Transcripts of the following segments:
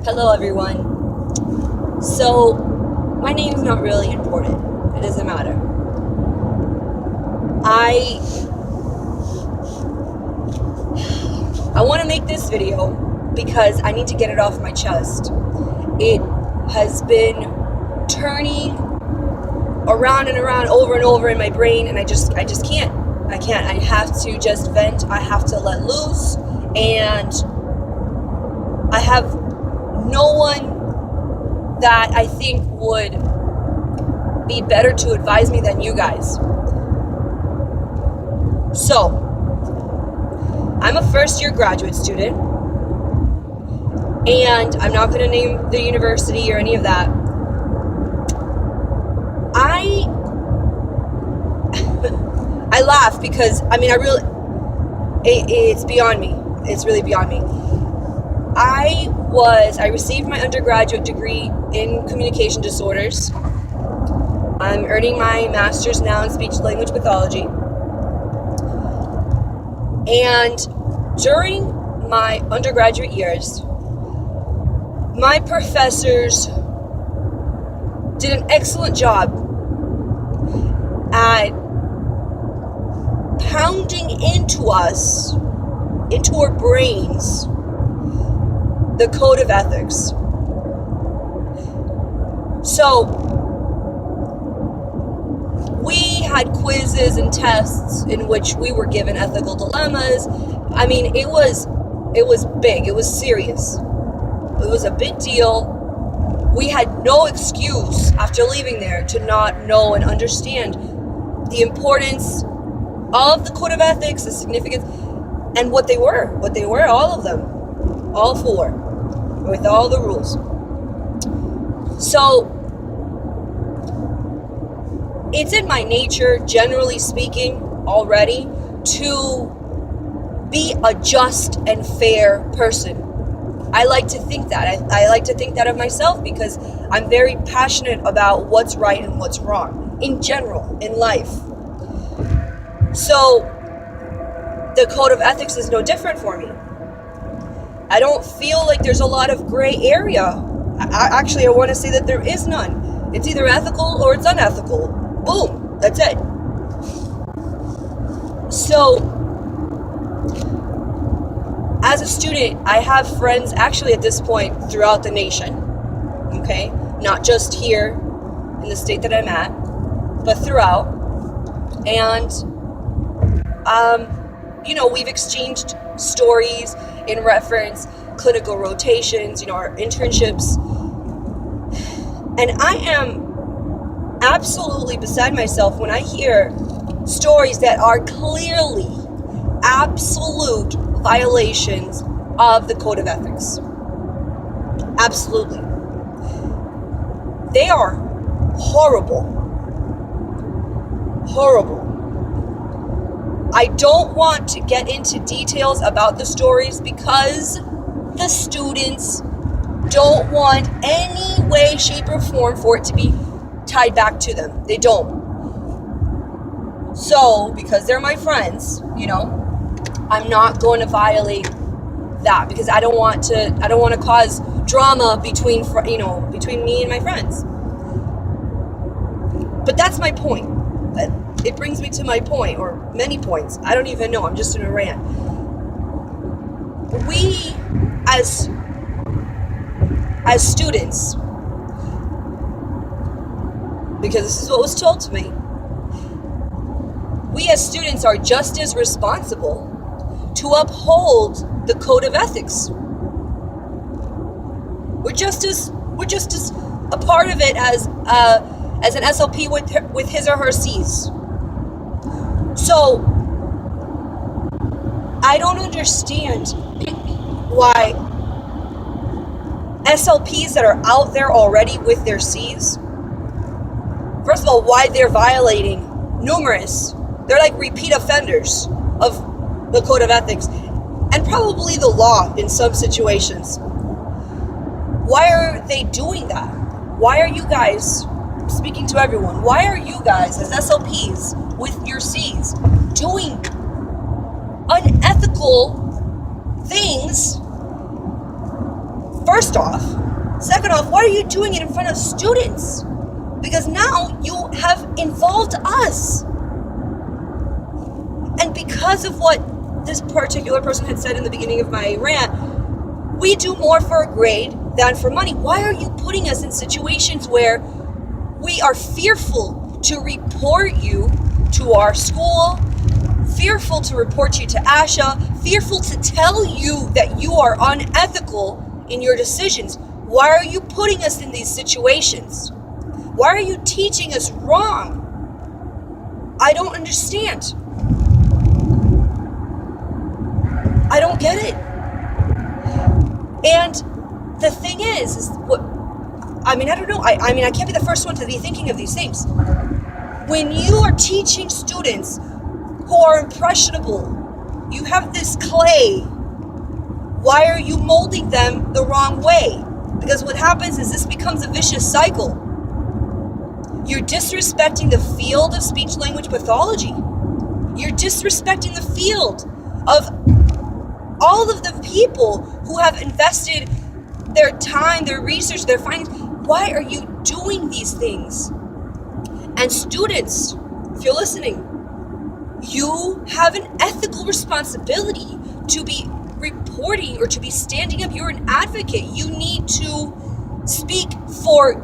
Hello everyone. So, my name's not really important. It doesn't matter. I want to make this video because I need to get it off my chest. It has been turning around and around over and over in my brain, and I just can't. I can't. I have to just vent. I have to let loose, and I have no one that I think would be better to advise me than you guys. So, I'm a first-year graduate student, and I'm not going to name the university or any of that. I laugh because, it's beyond me. It's really beyond me. I received my undergraduate degree in communication disorders. I'm earning my master's now in speech-language pathology. And during my undergraduate years, my professors did an excellent job at pounding into us, into our brains, the code of ethics. So, we had quizzes and tests in which we were given ethical dilemmas. I mean, it was big. It was serious. It was a big deal. We had no excuse after leaving there to not know and understand the importance of the code of ethics, the significance, and what they were, all of them, all four, with all the rules. So, it's in my nature, generally speaking, already, to be a just and fair person. I like to think that. I like to think that of myself because I'm very passionate about what's right and what's wrong, in general, in life. So, the code of ethics is no different for me. I don't feel like there's a lot of gray area. I want to say that there is none. It's either ethical or it's unethical. Boom, that's it. So, as a student, I have friends actually at this point throughout the nation. Okay? Not just here in the state that I'm at, but throughout. And we've exchanged stories in reference, clinical rotations, our internships. And I am absolutely beside myself when I hear stories that are clearly absolute violations of the code of ethics. Absolutely. They are horrible. Horrible. I don't want to get into details about the stories because the students don't want any way, shape, or form for it to be tied back to them. They don't. So, because they're my friends, I'm not going to violate that because I don't want to cause drama between me and my friends. But that's my point. It brings me to my point, or many points. I don't even know. I'm just in a rant. We, as students, because this is what was told to me, we as students are just as responsible to uphold the code of ethics. We're just as a part of it as an SLP with his or her C's. So, I don't understand why SLPs that are out there already with their C's, first of all, why they're violating numerous, they're like repeat offenders of the code of ethics, and probably the law in some situations. Why are they doing that? Why are you guys, speaking to everyone, why are you guys as SLPs with your C's doing unethical things first off. Second off, why are you doing it in front of students? Because now you have involved us. And because of what this particular person had said in the beginning of my rant, we do more for a grade than for money. Why are you putting us in situations where we are fearful to report you to our school, fearful to report you to ASHA, fearful to tell you that you are unethical in your decisions? Why are you putting us in these situations? Why are you teaching us wrong? I don't understand. I don't get it. And the thing is what, I don't know. I can't be the first one to be thinking of these things. When you are teaching students who are impressionable, you have this clay. Why are you molding them the wrong way? Because what happens is this becomes a vicious cycle. You're disrespecting the field of speech-language pathology. You're disrespecting the field of all of the people who have invested their time, their research, their findings. Why are you doing these things? And students, if you're listening, you have an ethical responsibility to be reporting or to be standing up. You're an advocate. You need to speak for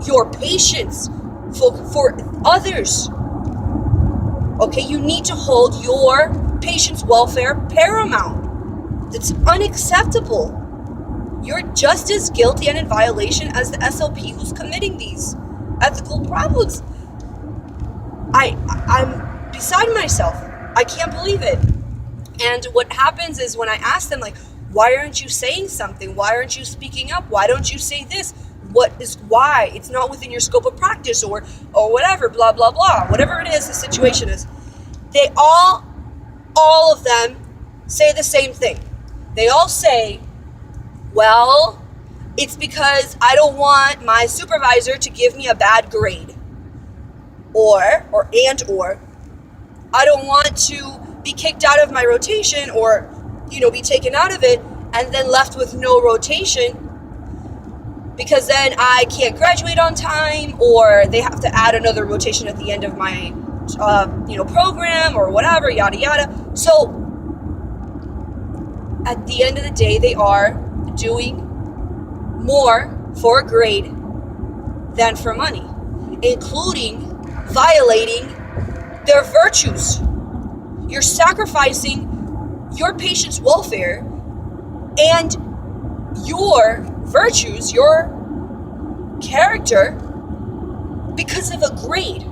your patients, for others. Okay, you need to hold your patients' welfare paramount. That's unacceptable. You're just as guilty and in violation as the SLP who's committing these ethical problems. I'm beside myself. I can't believe it. And what happens is when I ask them, like, why aren't you saying something? Why aren't you speaking up? Why don't you say this? Why? It's not within your scope of practice or whatever, blah, blah, blah. Whatever it is, the situation is. They all of them say the same thing. They all say, well, it's because I don't want my supervisor to give me a bad grade. Or I don't want to be kicked out of my rotation or, be taken out of it and then left with no rotation because then I can't graduate on time or they have to add another rotation at the end of my, program or whatever, yada, yada. So at the end of the day, they are doing more for a grade than for money, including violating their virtues. You're sacrificing your patient's welfare and your virtues, your character, because of a grade.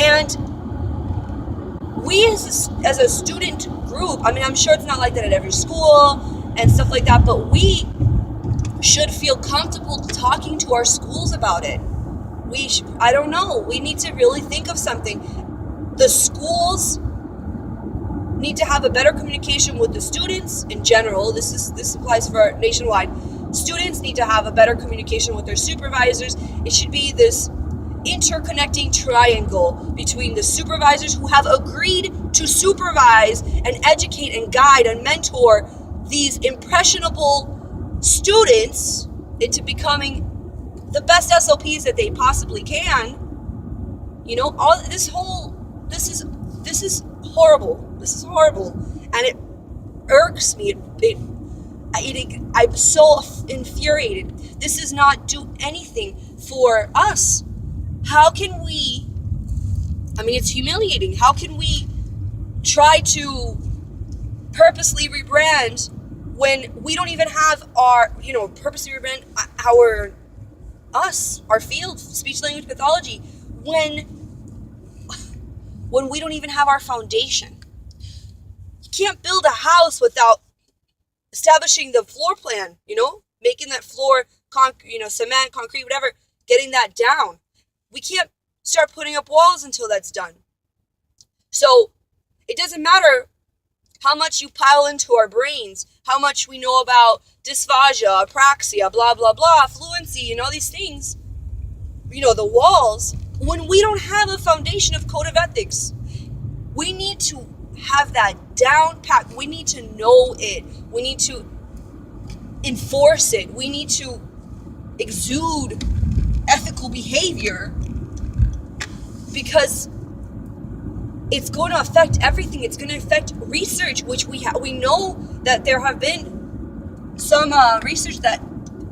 And we as a student group, I'm sure it's not like that at every school and stuff like that, but we should feel comfortable talking to our schools about it. I don't know, we need to really think of something. The schools need to have a better communication with the students in general. This applies for nationwide. Students need to have a better communication with their supervisors. It should be this interconnecting triangle between the supervisors who have agreed to supervise and educate and guide and mentor these impressionable students into becoming the best SLPs that they possibly can. This is horrible. This is horrible, and it irks me. I'm so infuriated. This does not do anything for us. How can we? It's humiliating. How can we try to purposely rebrand when we don't even have purposely rebrand our field, speech language pathology, when we don't even have our foundation? You can't build a house without establishing the floor plan, making that floor, cement, concrete, whatever, getting that down. We can't start putting up walls until that's done. So it doesn't matter how much you pile into our brains, how much we know about dysphagia, apraxia, blah, blah, blah, fluency, and all these things, the walls, when we don't have a foundation of code of ethics. We need to have that down pat. We need to know it. We need to enforce it. We need to exude ethical behavior, because it's going to affect everything. It's going to affect research, which we know that there have been some research that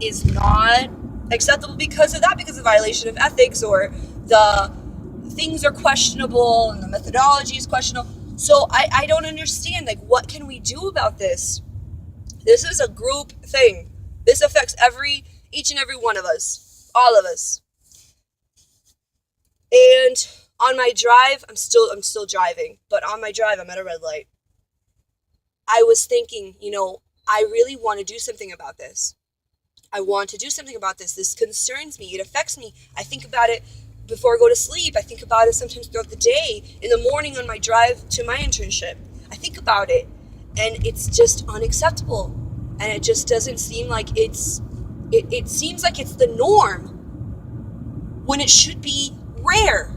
is not acceptable because of that, because of violation of ethics, or the things are questionable and the methodology is questionable. So I don't understand, like, what can we do about this? This is a group thing. This affects each and every one of us, all of us. And on my drive, I'm still driving, but on my drive, I'm at a red light. I was thinking, I really want to do something about this. I want to do something about this. This concerns me. It affects me. I think about it before I go to sleep. I think about it sometimes throughout the day. In the morning on my drive to my internship, I think about it. And it's just unacceptable. And it just doesn't seem like it seems like it's the norm when it should be rare.